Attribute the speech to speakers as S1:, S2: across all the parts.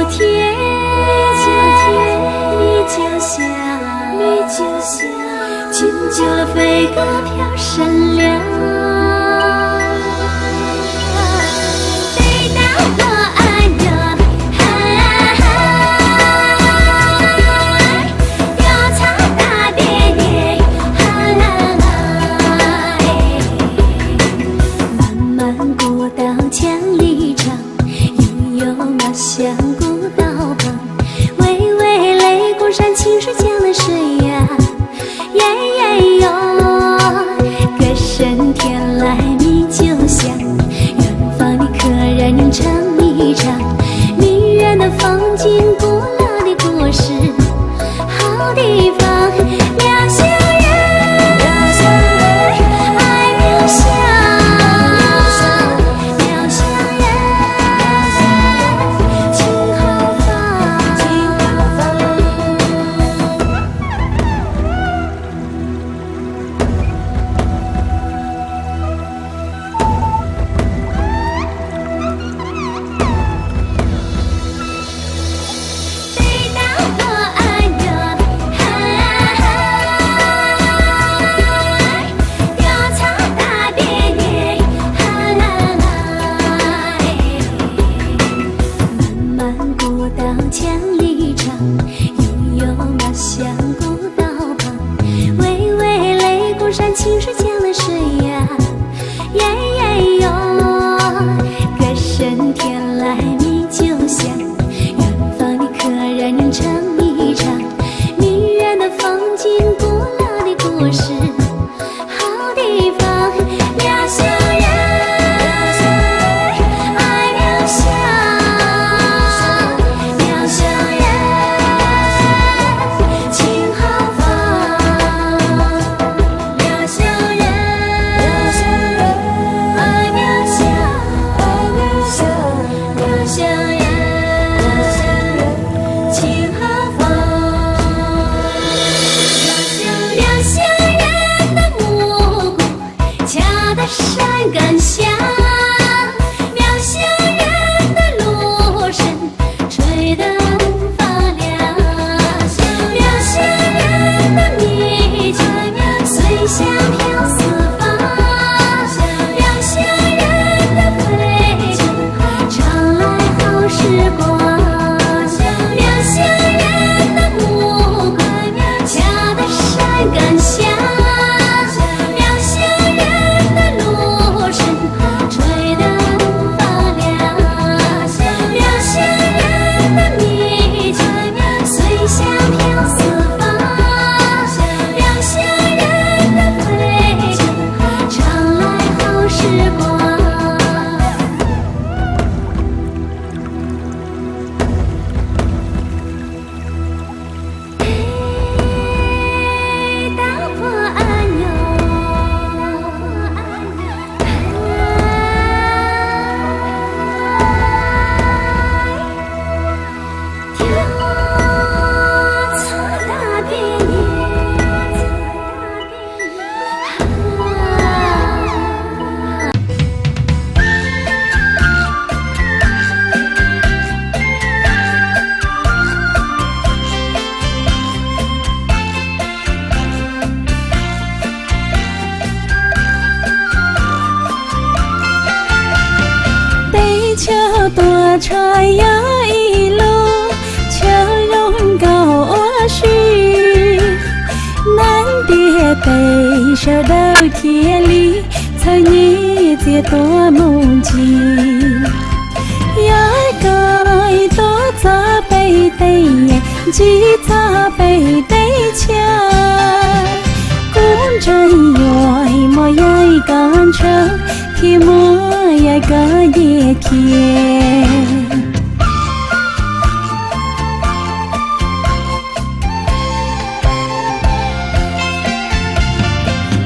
S1: 天，你就像金九了飞鸽飘闪亮。北大河岸呀，调查大爹爹，漫漫古道千里长，悠悠马乡古道旁，巍巍雷公山清水降了水呀，耶耶哟，歌声天籁你就像，远方的客人您唱一唱，迷人的风景，古老的故事，好地方，妙乡人，爱妙乡，妙乡人，情好放，北大河岸呀，调查大爹爹，漫漫古道千里长，悠悠马乡古道旁，巍巍雷公山清水降了水呀，耶耶哟，歌声天籁你就像，远方的客人您唱一唱，迷人的风景，古老的故事，好地方，妙乡人，爱妙乡，妙乡人，情好放，妙乡人，爱妙乡，妙乡人，情好放。妙乡人的目光恰得山感香，妙乡人的芦笙吹得发亮，妙乡人的米酒随香飘四方，妙乡人的飞酒常来好时光，妙乡人的目光恰得山感香，妙乡人的芦笙吹得发亮，妙乡人的米酒随香飘四方，妙乡人的飞酒常来好时光。北大河岸哟，调查大爹
S2: 北桥多穿呀一路，桥容高须，南叠北首到铁里，曾一节多梦境，呀该多早北对呀，几早北对桥，公真远莫呀一杆车，天莫呀个夜天。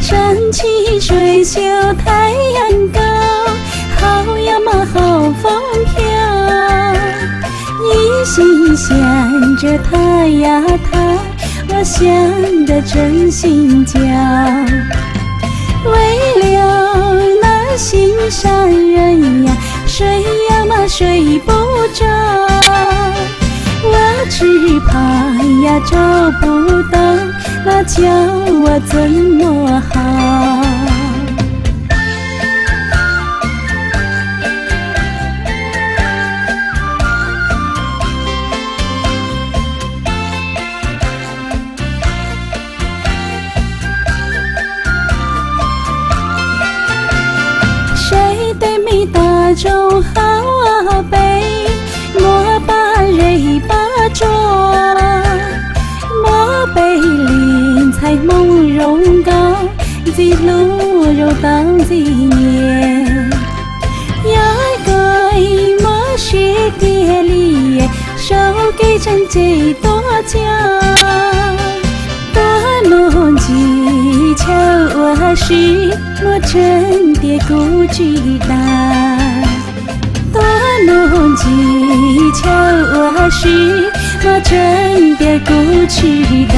S2: 山清水秀太阳高，好呀嘛好风飘，你心想着他呀他，我想得真心焦，为了那心上人呀，睡呀嘛睡不着。找不到，那叫我怎么好？谁对你大众好悲，莫把人把捉，莫被林采梦容高，记录肉当纪念。要给莫学别离，手给真这多讲，多弄技巧我是莫真的固执的。多弄技巧我是莫真的固执的。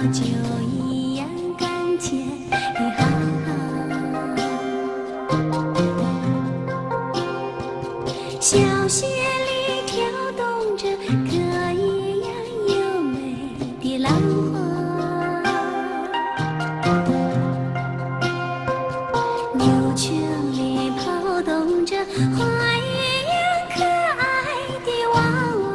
S1: 就一样感觉好，小雪里跳动着可一样优美的浪花，牛圈里跑动着花一样可爱的娃娃。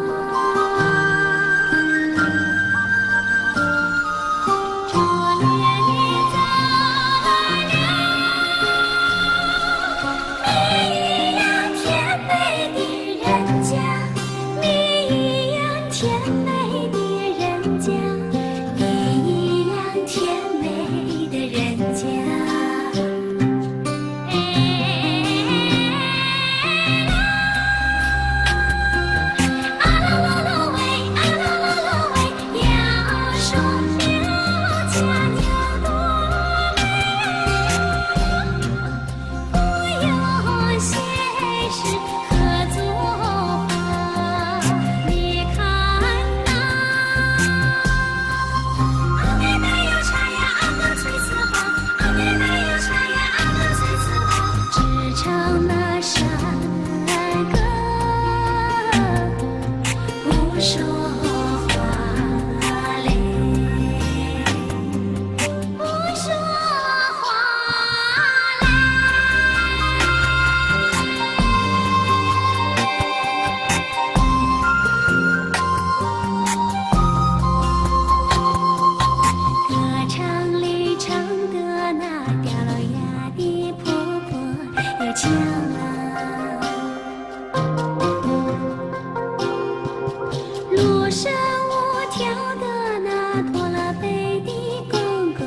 S1: 路上我跳的那拖拉背的公公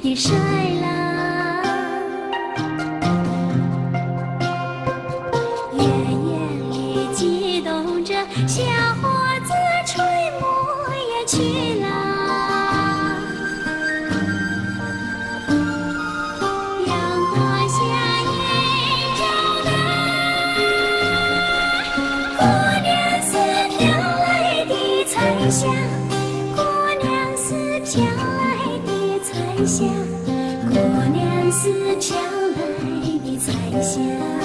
S1: 也摔了，远远里激动着，小伙子吹牧也去了。香，姑娘是飘来的彩霞，姑娘是飘来的彩霞。